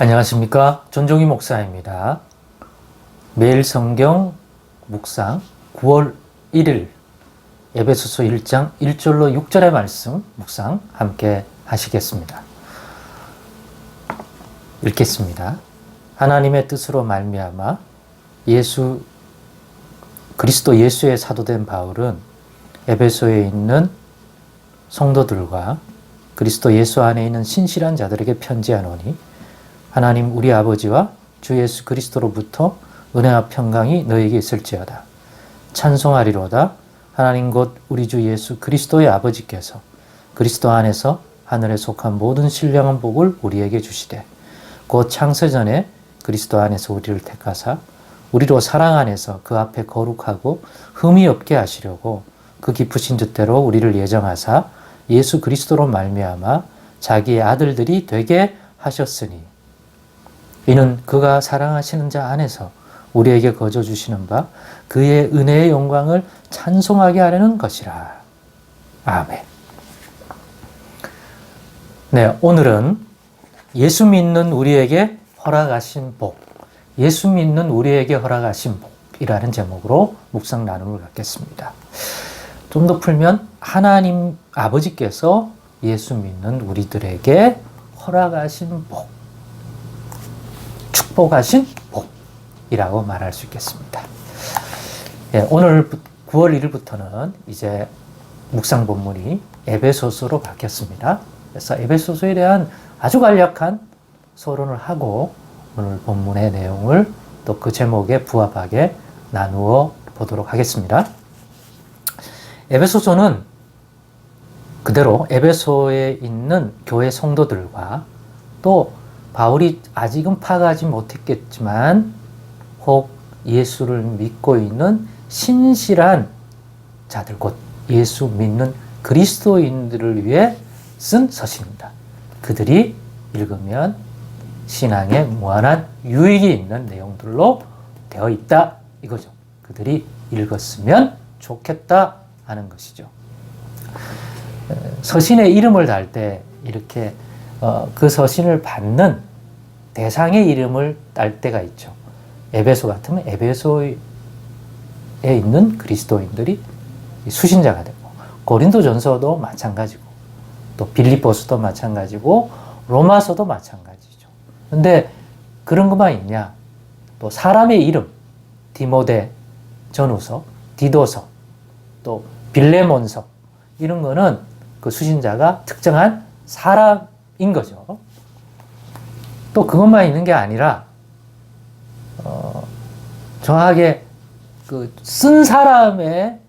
안녕하십니까. 전종희 목사입니다. 매일 성경 묵상 9월 1일 에베소서 1장 1절로 6절의 말씀 묵상 함께 하시겠습니다. 읽겠습니다. 하나님의 뜻으로 말미암아 그리스도 예수의 사도된 바울은 에베소에 있는 성도들과 그리스도 예수 안에 있는 신실한 자들에게 편지하노니 하나님 우리 아버지와 주 예수 그리스도로부터 은혜와 평강이 너에게 있을지어다. 찬송하리로다. 하나님 곧 우리 주 예수 그리스도의 아버지께서 그리스도 안에서 하늘에 속한 모든 신령한 복을 우리에게 주시되 곧 창세전에 그리스도 안에서 우리를 택하사 우리로 사랑 안에서 그 앞에 거룩하고 흠이 없게 하시려고 그 기쁘신 뜻대로 우리를 예정하사 예수 그리스도로 말미암아 자기의 아들들이 되게 하셨으니 이는 그가 사랑하시는 자 안에서 우리에게 거저 주시는 바 그의 은혜의 영광을 찬송하게 하려는 것이라. 아멘. 네, 오늘은 예수 믿는 우리에게 허락하신 복, 예수 믿는 우리에게 허락하신 복이라는 제목으로 묵상 나눔을 갖겠습니다. 좀 더 풀면 하나님 아버지께서 예수 믿는 우리들에게 허락하신 복, 축복하신 복이라고 말할 수 있겠습니다. 예, 오늘 9월 1일부터는 이제 묵상 본문이 에베소서로 바뀌었습니다. 그래서 에베소서에 대한 아주 간략한 서론을 하고 오늘 본문의 내용을 또 그 제목에 부합하게 나누어 보도록 하겠습니다. 에베소서는 그대로 에베소에 있는 교회 성도들과 또 바울이 아직은 파악하지 못했겠지만 혹 예수를 믿고 있는 신실한 자들, 곧 예수 믿는 그리스도인들을 위해 쓴 서신입니다. 그들이 읽으면 신앙에 무한한 유익이 있는 내용들로 되어 있다 이거죠. 그들이 읽었으면 좋겠다 하는 것이죠. 서신의 이름을 달 때 이렇게 그 서신을 받는 대상의 이름을 딸 때가 있죠. 에베소 같으면 에베소에 있는 그리스도인들이 수신자가 되고, 고린도전서도 마찬가지고, 또 빌립보서도 마찬가지고, 로마서도 마찬가지죠. 근데 그런 것만 있냐? 또 사람의 이름, 디모데 전후서, 디도서, 또 빌레몬서 이런 거는 그 수신자가 특정한 사람인 거죠. 또 그것만 있는 게 아니라 정확하게 그 쓴 사람의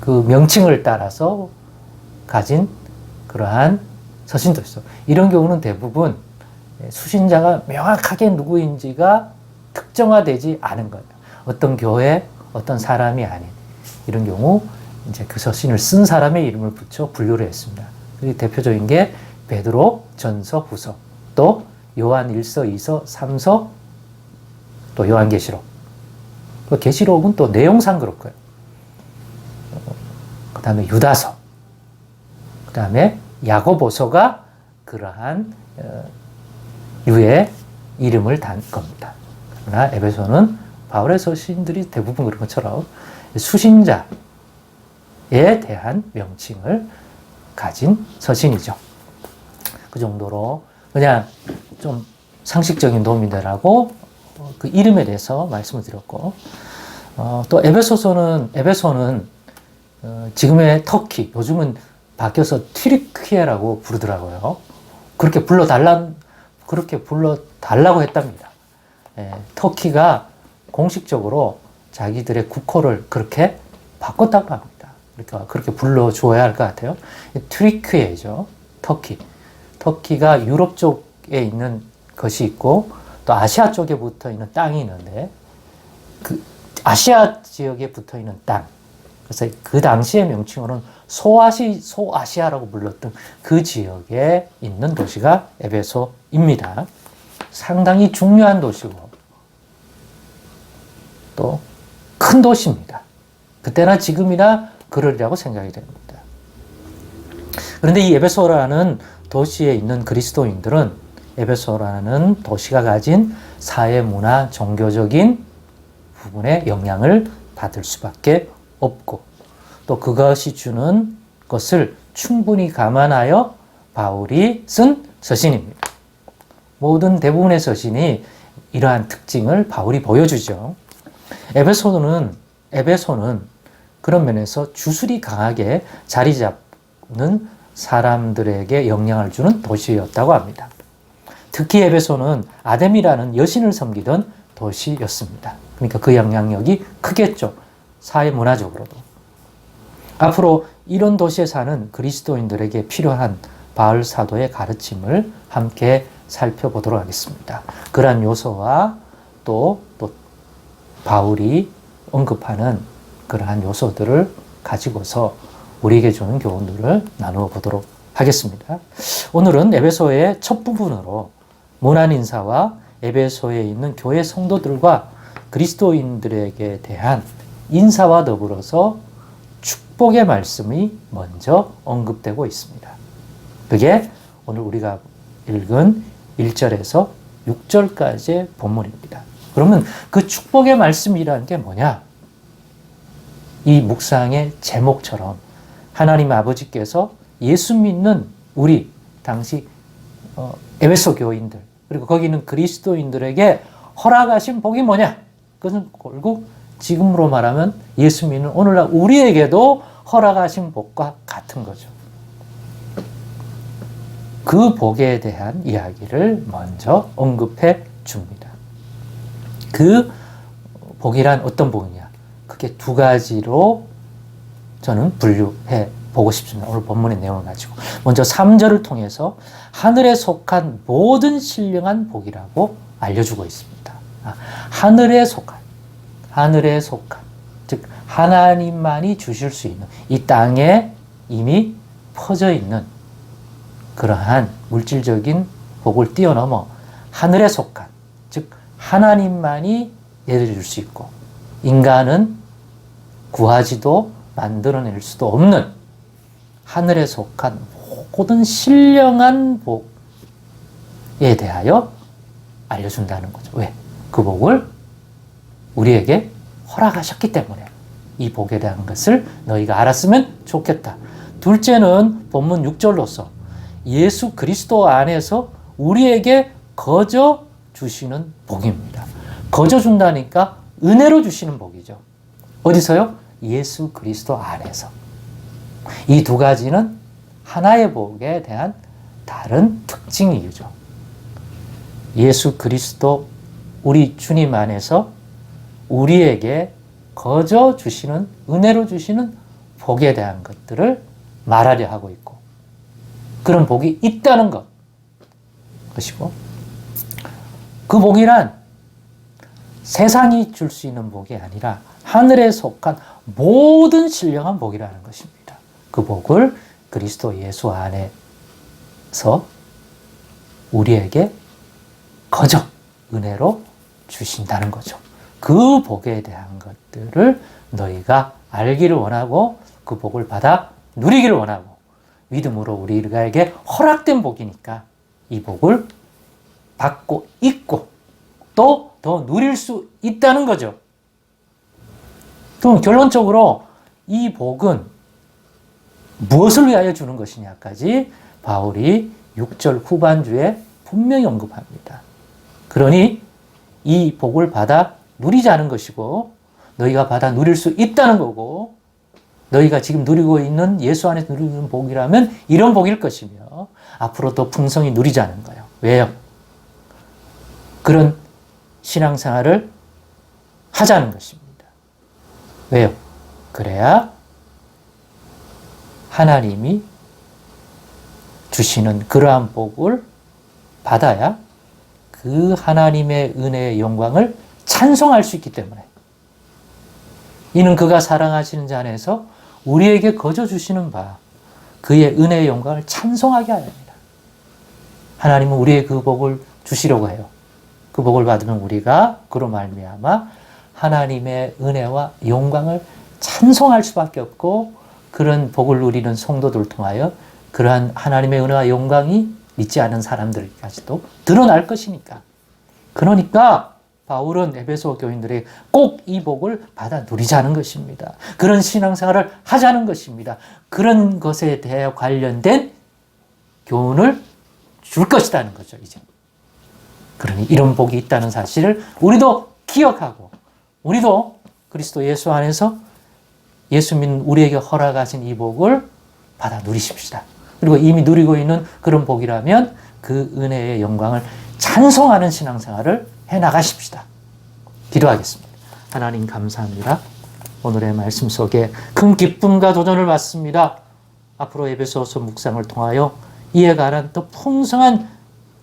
그 명칭을 따라서 가진 그러한 서신도 있어. 이런 경우는 대부분 수신자가 명확하게 누구인지가 특정화되지 않은 거예요. 어떤 교회, 어떤 사람이 아닌 이런 경우 이제 그 서신을 쓴 사람의 이름을 붙여 분류를 했습니다. 대표적인 게 베드로 전서, 후서, 또 요한 1서, 2서, 3서, 또 요한계시록. 또 계시록은 또 내용상 그렇고요. 그 다음에 유다서, 그 다음에 야고보서가 그러한 유의 이름을 단 겁니다. 그러나 에베소는 바울의 서신들이 대부분 그런 것처럼 수신자에 대한 명칭을 가진 서신이죠. 그 정도로 그냥 좀 상식적인 도움이 되라고 그 이름에 대해서 말씀을 드렸고, 또 에베소는 지금의 터키, 요즘은 바뀌어서 튀르키예라고 부르더라고요. 그렇게 불러달라고 했답니다. 터키가 공식적으로 자기들의 국호를 그렇게 바꿨다고 합니다. 그러니까 그렇게 불러줘야 할 것 같아요. 튀르키예죠. 터키가 유럽 쪽에 있는 것이 있고 또 아시아 쪽에 붙어 있는 땅이 있는데 그 아시아 지역에 붙어 있는 땅. 그래서 그 당시의 명칭으로는 소아시아라고 불렀던 그 지역에 있는 도시가 에베소입니다. 상당히 중요한 도시고 또 큰 도시입니다. 그때나 지금이나 그러리라고 생각이 됩니다. 그런데 이 에베소라는 도시에 있는 그리스도인들은 에베소라는 도시가 가진 사회, 문화, 종교적인 부분에 영향을 받을 수밖에 없고 또 그것이 주는 것을 충분히 감안하여 바울이 쓴 서신입니다. 모든 대부분의 서신이 이러한 특징을 바울이 보여주죠. 에베소는 그런 면에서 주술이 강하게 자리 잡는 사람들에게 영향을 주는 도시였다고 합니다. 특히 에베소는 아데미라는 여신을 섬기던 도시였습니다. 그러니까 그 영향력이 크겠죠. 사회 문화적으로도. 앞으로 이런 도시에 사는 그리스도인들에게 필요한 바울 사도의 가르침을 함께 살펴보도록 하겠습니다. 그러한 요소와 또 바울이 언급하는 그러한 요소들을 가지고서 우리에게 주는 교훈들을 나누어 보도록 하겠습니다. 오늘은 에베소의 첫 부분으로 문안 인사와 에베소에 있는 교회 성도들과 그리스도인들에게 대한 인사와 더불어서 축복의 말씀이 먼저 언급되고 있습니다. 그게 오늘 우리가 읽은 1절에서 6절까지의 본문입니다. 그러면 그 축복의 말씀이라는 게 뭐냐? 이 묵상의 제목처럼 하나님 아버지께서 예수 믿는 우리 당시 에베소 교인들 그리고 거기 있는 그리스도인들에게 허락하신 복이 뭐냐? 그것은 결국 지금으로 말하면 예수 믿는 오늘날 우리에게도 허락하신 복과 같은 거죠. 그 복에 대한 이야기를 먼저 언급해 줍니다. 그 복이란 어떤 복이냐? 크게 두 가지로 저는 분류해 보고 싶습니다. 오늘 본문의 내용을 가지고. 먼저 3절을 통해서 하늘에 속한 모든 신령한 복이라고 알려주고 있습니다. 하늘에 속한, 즉 하나님만이 주실 수 있는 이 땅에 이미 퍼져 있는 그러한 물질적인 복을 뛰어넘어 하늘에 속한, 즉 하나님만이 내려줄 수 있고 인간은 구하지도 만들어낼 수도 없는 하늘에 속한 모든 신령한 복에 대하여 알려준다는 거죠. 왜? 그 복을 우리에게 허락하셨기 때문에 이 복에 대한 것을 너희가 알았으면 좋겠다. 둘째는 본문 6절로서 예수 그리스도 안에서 우리에게 거저 주시는 복입니다. 거저 준다니까 은혜로 주시는 복이죠. 어디서요? 예수 그리스도 안에서. 이 두 가지는 하나의 복에 대한 다른 특징이죠. 예수 그리스도 우리 주님 안에서 우리에게 거저 주시는 은혜로 주시는 복에 대한 것들을 말하려 하고 있고 그런 복이 있다는 것이고 그 복이란 세상이 줄 수 있는 복이 아니라 하늘에 속한 모든 신령한 복이라는 것입니다. 그 복을 그리스도 예수 안에서 우리에게 거저 은혜로 주신다는 거죠. 그 복에 대한 것들을 너희가 알기를 원하고 그 복을 받아 누리기를 원하고 믿음으로 우리에게 허락된 복이니까 이 복을 받고 있고 또 더 누릴 수 있다는 거죠. 그럼 결론적으로 이 복은 무엇을 위하여 주는 것이냐까지 바울이 6절 후반주에 분명히 언급합니다. 그러니 이 복을 받아 누리자는 것이고 너희가 받아 누릴 수 있다는 거고 너희가 지금 누리고 있는 예수 안에서 누리는 복이라면 이런 복일 것이며 앞으로 더 풍성히 누리자는 거예요. 왜요? 그런 신앙생활을 하자는 것입니다. 왜요? 그래야 하나님이 주시는 그러한 복을 받아야 그 하나님의 은혜의 영광을 찬송할 수 있기 때문에 이는 그가 사랑하시는 자 안에서 우리에게 거저 주시는 바 그의 은혜의 영광을 찬송하게 하려 합니다. 하나님은 우리의 그 복을 주시려고 해요. 그 복을 받으면 우리가 그로 말미암아 하나님의 은혜와 영광을 찬송할 수밖에 없고 그런 복을 누리는 성도들을 통하여 그러한 하나님의 은혜와 영광이 믿지 않은 사람들까지도 드러날 것이니까. 그러니까 바울은 에베소 교인들에게 꼭 이 복을 받아 누리자는 것입니다. 그런 신앙생활을 하자는 것입니다. 그런 것에 대해 관련된 교훈을 줄 것이라는 거죠, 이제. 그러니 이런 복이 있다는 사실을 우리도 기억하고, 우리도 그리스도 예수 안에서 예수 믿는 우리에게 허락하신 이 복을 받아 누리십시다. 그리고 이미 누리고 있는 그런 복이라면 그 은혜의 영광을 찬송하는 신앙생활을 해나가십시다. 기도하겠습니다. 하나님 감사합니다. 오늘의 말씀 속에 큰 기쁨과 도전을 받습니다. 앞으로 에베소서 묵상을 통하여 이에 관한 더 풍성한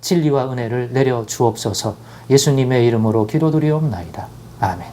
진리와 은혜를 내려 주옵소서. 예수님의 이름으로 기도드리옵나이다. 아멘.